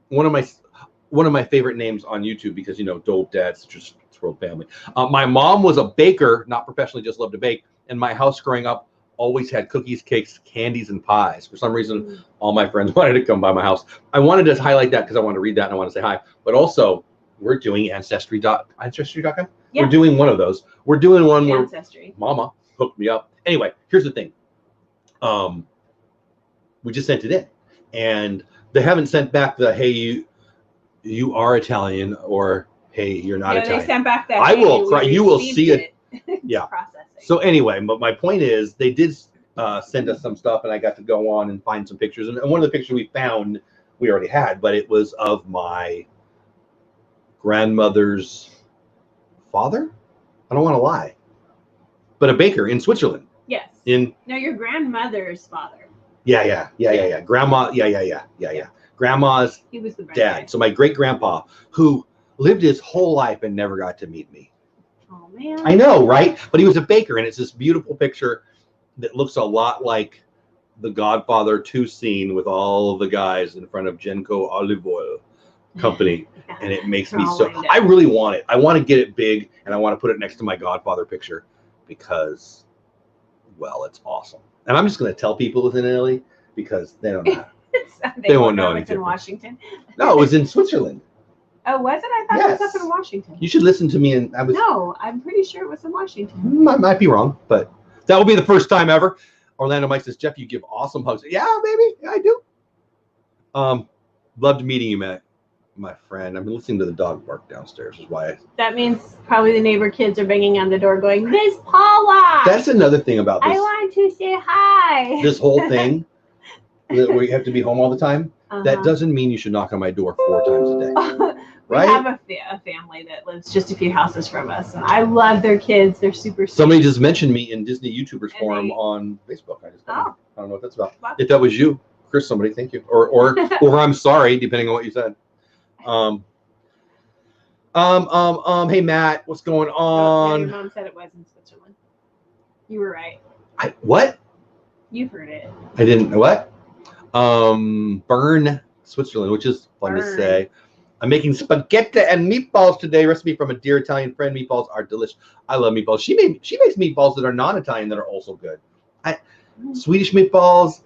one of my favorite names on YouTube because Dole Dad, Citrus Swirled Family. My mom was a baker, not professionally, just loved to bake. And my house growing up always had cookies, cakes, candies, and pies. For some reason, all my friends wanted to come by my house. I wanted to highlight that because I wanted to read that and I want to say hi. But also, we're doing Ancestry.com. Yeah. We're doing one of those. We're doing one where Mama hooked me up. Anyway, here's the thing. We just sent it in. And they haven't sent back the, hey, you are Italian, or hey, you're not Italian. They sent back that. I will cry. You will see it. Yeah. Processing. So anyway, but my point is, they did send us some stuff, and I got to go on and find some pictures. And one of the pictures we found, we already had, but it was of my grandmother's father. I don't want to lie, but a baker in Switzerland. Yes. No, your grandmother's father. Yeah. Grandma. Yeah. Grandma's he was the dad. So my great grandpa, who lived his whole life and never got to meet me. Oh man. I know, right? But he was a baker, and it's this beautiful picture that looks a lot like the Godfather 2 scene with all of the guys in front of Genco Olive Oil Company. And it makes me I really want it. I want to get it big, and I want to put it next to my Godfather picture because, well, it's awesome. And I'm just going to tell people it's in Italy because they don't know. They won't know anything. In Washington. No, it was in Switzerland. Oh, was it? I thought it was up in Washington. You should listen to me. And No, I'm pretty sure it was in Washington. I might be wrong, but that will be the first time ever. Orlando Mike says, Jeff, you give awesome hugs. Yeah, baby. Yeah, I do. Loved meeting you, my friend. I've been listening to the dog bark downstairs. Is why. That means probably the neighbor kids are banging on the door going, Miss Paula. That's another thing about this. I want to say hi. This whole thing where you have to be home all the time. That doesn't mean you should knock on my door 4 times a day. Right? We have a family that lives just a few houses from us, and I love their kids. They're super sweet. Somebody just mentioned me in Disney YouTubers forum on Facebook. I don't know what that's about. If that was you, Chris, somebody, thank you. Or I'm sorry, depending on what you said. Hey Matt, what's going on? Your mom said it was in Switzerland. You were right. What? You heard it. I didn't. What? Bern, Switzerland, which is fun to say. I'm making spaghetti and meatballs today. Recipe from a dear Italian friend. Meatballs are delicious. I love meatballs. She makes meatballs that are non-Italian that are also good. Swedish meatballs,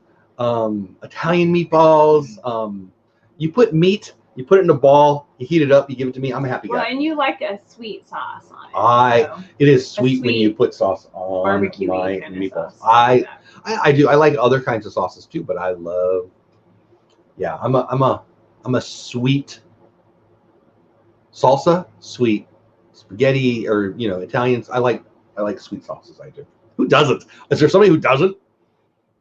Italian meatballs. You put meat, you put it in a ball, you heat it up, you give it to me. I'm a happy guy. Well, and you like a sweet sauce on it. It is sweet when you put sauce on barbecue my meatballs. I do. I like other kinds of sauces too, but I love. Yeah, I'm a sweet salsa, sweet spaghetti, or Italians. I like sweet sauces. I do. Who doesn't? Is there somebody who doesn't?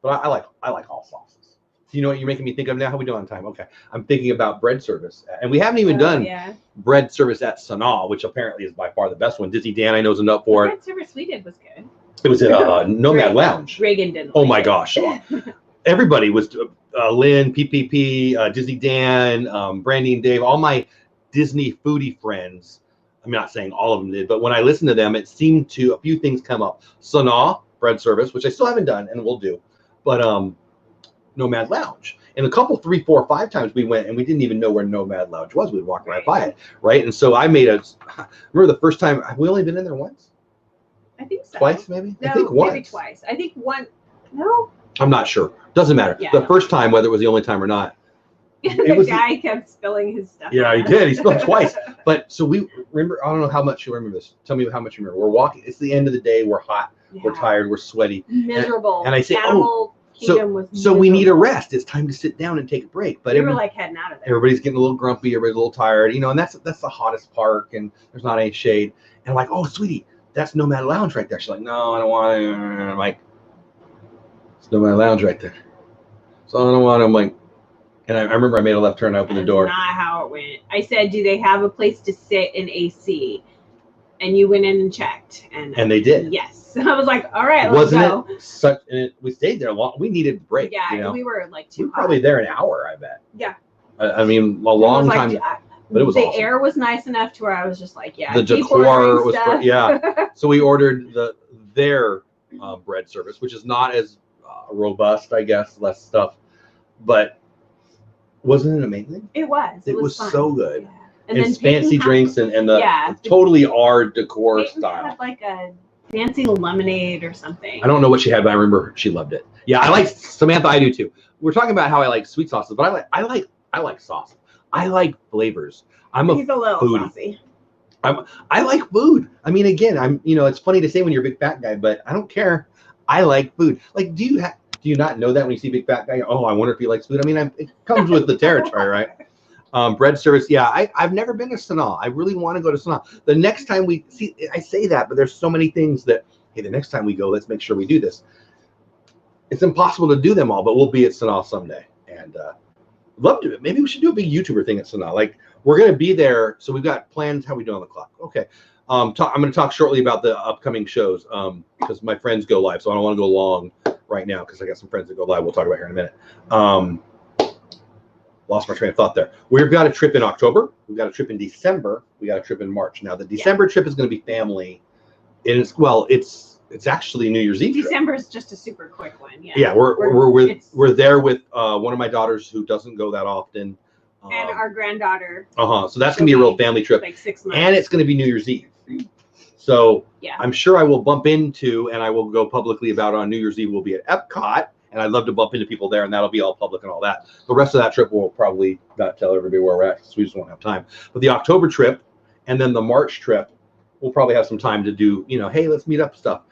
But I like all sauces. So you know what you're making me think of now? How we doing on time? Okay, I'm thinking about bread service, and we haven't even done bread service at Sanaa, which apparently is by far the best one. Disney Dan I know is up for it. Bread service we did was good. It was at Nomad Lounge. Reagan didn't. Oh my gosh. Everybody was Lynn, PPP, Disney Dan, Brandy and Dave, all my Disney foodie friends. I'm not saying all of them did, but when I listened to them, it seemed to a few things come up. Sanaa bread service, which I still haven't done and will do, but Nomad Lounge. And a couple, 3, 4, 5 times we went and we didn't even know where Nomad Lounge was. We'd walk right by it, right? And so I remember the first time, have we only been in there once? I think so. Twice, maybe? No, I think once. Maybe twice. I think one, no. I'm not sure. Doesn't matter. Yeah, the first time, whether it was the only time or not. The guy kept spilling his stuff. Yeah, he did. He spilled twice. But so we remember, I don't know how much you remember this. Tell me how much you remember. We're walking. It's the end of the day. We're hot. Yeah. We're tired. We're sweaty. Miserable. And I say, Animal Kingdom was so we need a rest. It's time to sit down and take a break. But we were like heading out of there. Everybody's getting a little grumpy. Everybody's a little tired. You know, and that's the hottest park, and there's not any shade. And I'm like, oh, sweetie, that's Nomad Lounge right there. She's like, no, I don't want it. And I'm like, it's Nomad Lounge right there. So I don't want it. I'm like, and I remember I made a left turn. I opened the door. That's not how it went. I said, do they have a place to sit in AC? And you went in and checked. And they did. Yes. I was like, all right, let's go. Wasn't it such, and we stayed there long. We needed a break. Yeah, you know? we were like we were probably there an hour, I bet. Yeah. I mean, a long time. But it was the awesome. Air was nice enough to where I was just like, yeah. The decor was, yeah. So we ordered their bread service, which is not as robust, I guess, less stuff. But wasn't it amazing? It was. It was fun. So good. Yeah. And then fancy drinks and the totally art decor Peyton style. had like a fancy lemonade or something. I don't know what she had, but I remember she loved it. Yeah, I like Samantha. I do too. We're talking about how I like sweet sauces, but I like sauce. I like flavors. He's a little foodie. saucy. I like food. I mean, again, it's funny to say when you're a big fat guy, but I don't care. I like food. Like, do you not know that when you see a big fat guy? Oh, I wonder if he likes food. I mean, it comes with the territory, right? Bread service. Yeah, I've never been to Sanaa. I really want to go to Sanaa. The next time we see, I say that, but there's so many things that, hey, the next time we go, let's make sure we do this. It's impossible to do them all, but we'll be at Sanaa someday. And love to. Maybe we should do a big YouTuber thing at Sanaa. Like, we're going to be there. So we've got plans. How we do on the clock? Okay. I'm going to talk shortly about the upcoming shows because my friends go live. So I don't want to go long right now because I got some friends that go live. We'll talk about here in a minute. Lost my train of thought there. We've got a trip in October. We've got a trip in December. We got a trip in March. Now the December trip is going to be family. And it's actually New Year's Eve. December is just a super quick one. Yeah. Yeah, we're there with one of my daughters who doesn't go that often. And our granddaughter. So that's gonna be a real family trip. Like 6 months. And it's gonna be New Year's Eve. So yeah. I'm sure I will bump into, and I will go publicly about on New Year's Eve. We'll be at Epcot, and I'd love to bump into people there, and that'll be all public and all that. The rest of that trip we'll probably not tell everybody where we're at because we just won't have time. But the October trip and then the March trip, we'll probably have some time to do, hey, let's meet up stuff.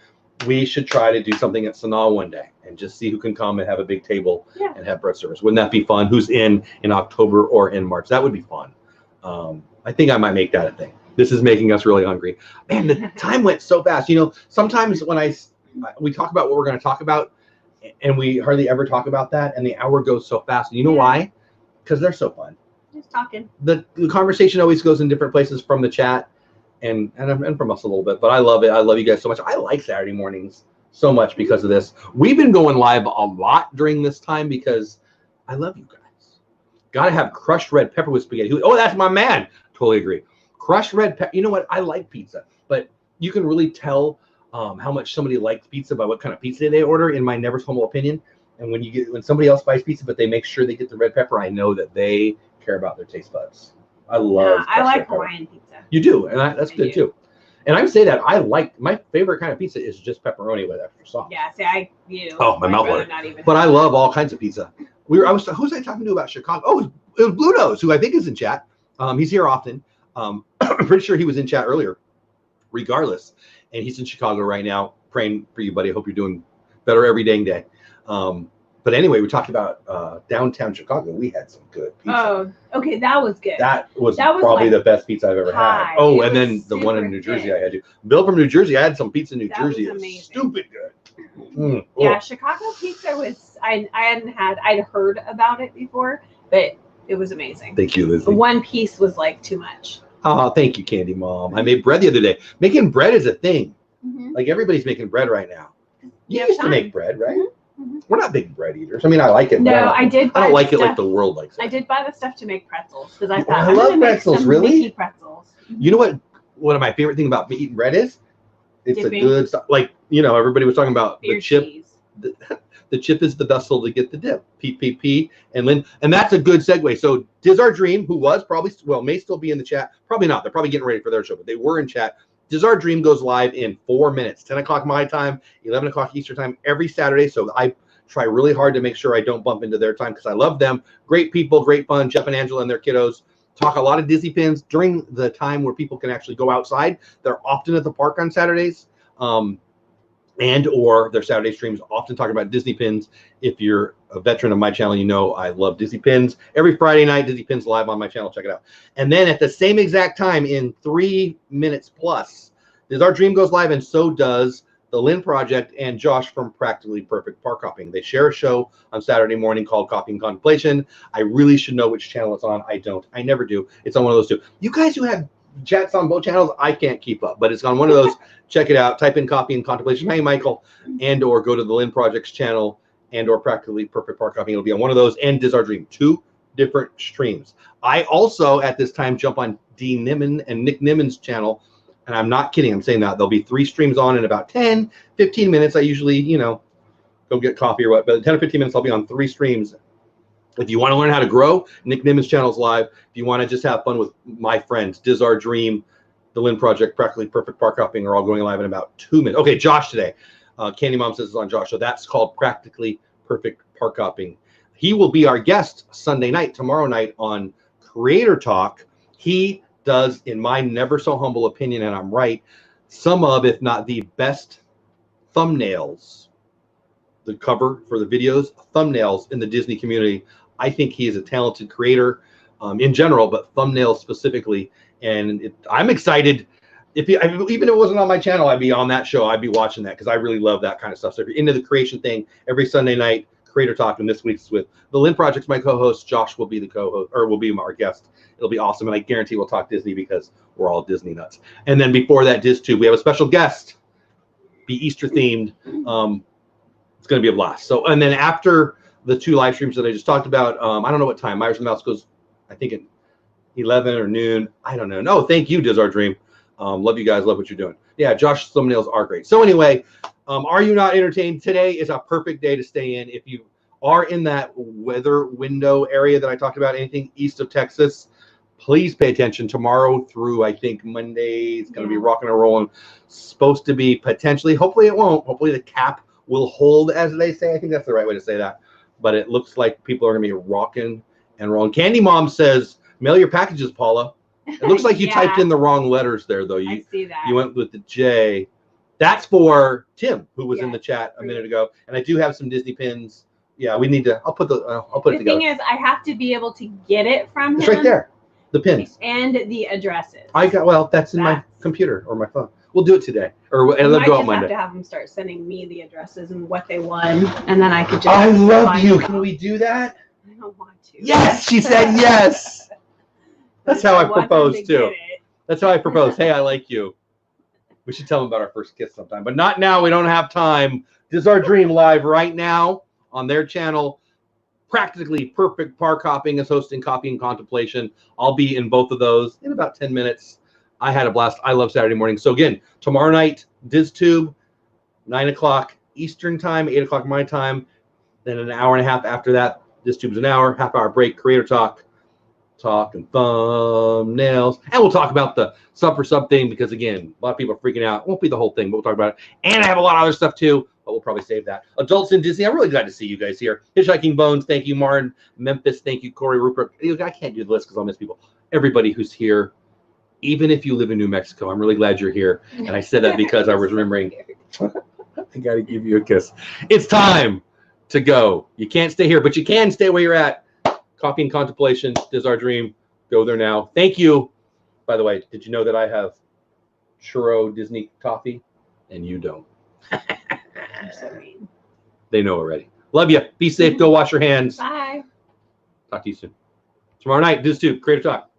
We should try to do something at Sanaa one day and just see who can come and have a big table and have bread service. Wouldn't that be fun? Who's in October or in March? That would be fun. I think I might make that a thing. This is making us really hungry. Man, the time went so fast. Sometimes when we talk about what we're going to talk about and we hardly ever talk about that and the hour goes so fast. And you know why? Because they're so fun. Just talking. The conversation always goes in different places from the chat. And from us a little bit, but I love it. I love you guys so much. I like Saturday mornings so much because of this. We've been going live a lot during this time because I love you guys. Gotta have crushed red pepper with spaghetti. Oh, that's my man. Totally agree. Crushed red pepper. You know what? I like pizza, but you can really tell how much somebody likes pizza by what kind of pizza they order. In my never humble opinion, and when somebody else buys pizza, but they make sure they get the red pepper, I know that they care about their taste buds. I love. I like Hawaiian pizza. You do, and that's good too. And I would say that I like my favorite kind of pizza is just pepperoni with extra sauce. Yeah, Oh, my mouth watered. But I love all kinds of pizza. Who was I talking to about Chicago? Oh, it was Blue Nose, who I think is in chat. He's here often. I'm pretty sure he was in chat earlier. Regardless, and he's in Chicago right now. Praying for you, buddy. I hope you're doing better every dang day. But anyway, we talked about downtown Chicago. We had some good pizza. Oh, okay, that was good. That was probably the best pizza I've ever had. Oh, and then the one in New Jersey I had to. Bill from New Jersey, I had some pizza in New Jersey. It's stupid good. Yeah, Chicago pizza was, I'd heard about it before, but it was amazing. Thank you, Lizzie. One piece was like too much. Oh, thank you, Candy Mom. I made bread the other day. Making bread is a thing. Like everybody's making bread right now. You used to make bread, right? We're not big bread eaters. I mean, I like it. No, I did. I don't like it like the world likes it. I did buy the stuff to make pretzels because I thought I love pretzels. Really? Pretzels. You know what? One of my favorite things about eating bread is It's a good, like, you know, everybody was talking about the chip. The chip is the vessel to get the dip. PPP and Lynn, and that's a good segue. So Diz Our Dream, who was probably, well, may still be in the chat. Probably not. They're probably getting ready for their show, but they were in chat. Diz Our Dream goes live in 4 minutes, 10 o'clock my time, 11 o'clock Eastern time every Saturday. So I try really hard to make sure I don't bump into their time because I love them. Great people, great fun. Jeff and Angela and their kiddos talk a lot of Disney pins during the time where people can actually go outside. They're often at the park on Saturdays. And or their Saturday streams often talking about Disney pins. If you're a veteran of my channel, you know I love Disney pins. Every Friday night, Disney pins live on my channel. Check it out. And then at the same exact time, in 3 minutes plus, Diz Our Dream goes live, and so does the Lynn Project and Josh from Practically Perfect Park Copying. They share a show on Saturday morning called Copying Contemplation. I really should know which channel it's on. I don't. I never do. It's on one of those two. You guys who have chats on both channels, I can't keep up, but it's on one of those. Check it out. Type in Copy and Contemplation. Hey, Michael, and or go to the Lynn Project's channel and or Practically Perfect Park Copying. It'll be on one of those and Diz Our Dream. 2 different streams. I also at this time jump on D Niman and Nick Niman's channel, and I'm not kidding. I'm saying that there'll be 3 streams on in about 10, 15 minutes. I usually, you know, go get coffee or what, but in 10 or 15 minutes I'll be on 3 streams. If you want to learn how to grow, Nick Niman's channel is live. If you want to just have fun with my friends, Diz Our Dream, the Lynn Project, Practically Perfect Park Copying are all going live in about 2 minutes. Okay, Josh today. Candy Mom says it's on Josh. So that's called Practically Perfect Park Copying. He will be our guest Sunday night, tomorrow night on Creator Talk. He does, in my never so humble opinion, and I'm right, some of, if not the best thumbnails, the cover for the videos, thumbnails in the Disney community. I think he is a talented creator in general, but thumbnails specifically. And I'm excited. Even if it wasn't on my channel, I'd be on that show. I'd be watching that because I really love that kind of stuff. So if you're into the creation thing, every Sunday night, Creator Talk, and this week's with the Lynn Project's my co-host. Josh will be the co-host, or will be our guest. It'll be awesome, and I guarantee we'll talk Disney because we're all Disney nuts. And then before that, DizTube, we have a special guest, be Easter themed. It's going to be a blast. So, and then after the 2 live streams that I just talked about, I don't know what time. Myers and Mouse goes, I think at 11 or noon. I don't know. No, thank you, Diz Our Dream. Love you guys. Love what you're doing. Yeah, Josh's thumbnails are great. So anyway, are you not entertained? Today is a perfect day to stay in. If you are in that weather window area that I talked about, anything east of Texas, please pay attention. Tomorrow through, I think, Monday, it's going to be rocking and rolling. Supposed to be potentially, hopefully it won't. Hopefully the cap will hold, as they say. I think that's the right way to say that. But it looks like people are going to be rocking and rolling. Candy Mom says, mail your packages, Paula. It looks like you typed in the wrong letters there, though. I see that. You went with the J. That's for Tim, who was in the chat a minute ago. And I do have some Disney pins. Yeah, we need to. I'll put it together. The thing is, I have to be able to get it from him. It's right there. The pins and the addresses. That's in my computer or my phone. We'll do it today, or and let's go out Monday. I have to have them start sending me the addresses and what they won, and then I could just. I love you. Can we do that? I don't want to. Yes, she said yes. That's how I proposed too. That's how I proposed. Hey, I like you. We should tell them about our first kiss sometime, but not now. We don't have time. Diz Our Dream live right now on their channel. Practically Perfect Park Copying is hosting Copy and Contemplation. I'll be in both of those in about 10 minutes. I had a blast. I love Saturday morning. So again, tomorrow night, DizTube, 9 o'clock Eastern time, 8 o'clock my time. Then an hour and a half after that, DizTube's an hour, half-hour break, Creator Talk, and thumbnails. And we'll talk about the sub for sub thing because, again, a lot of people are freaking out. It won't be the whole thing, but we'll talk about it. And I have a lot of other stuff, too, but we'll probably save that. Adults in Disney, I'm really glad to see you guys here. Hitchhiking Bones, thank you. Martin, Memphis, thank you. Corey, Rupert. I can't do the list because I'll miss people. Everybody who's here, even if you live in New Mexico, I'm really glad you're here. And I said that because I was remembering. I got to give you a kiss. It's time to go. You can't stay here, but you can stay where you're at. Copy and Contemplation is our dream. Go there now. Thank you. By the way, did you know that I have churro Disney coffee? And you don't. They know already. Love you. Be safe. Go wash your hands. Bye. Talk to you soon. Tomorrow night, DizTube, Creator Talk.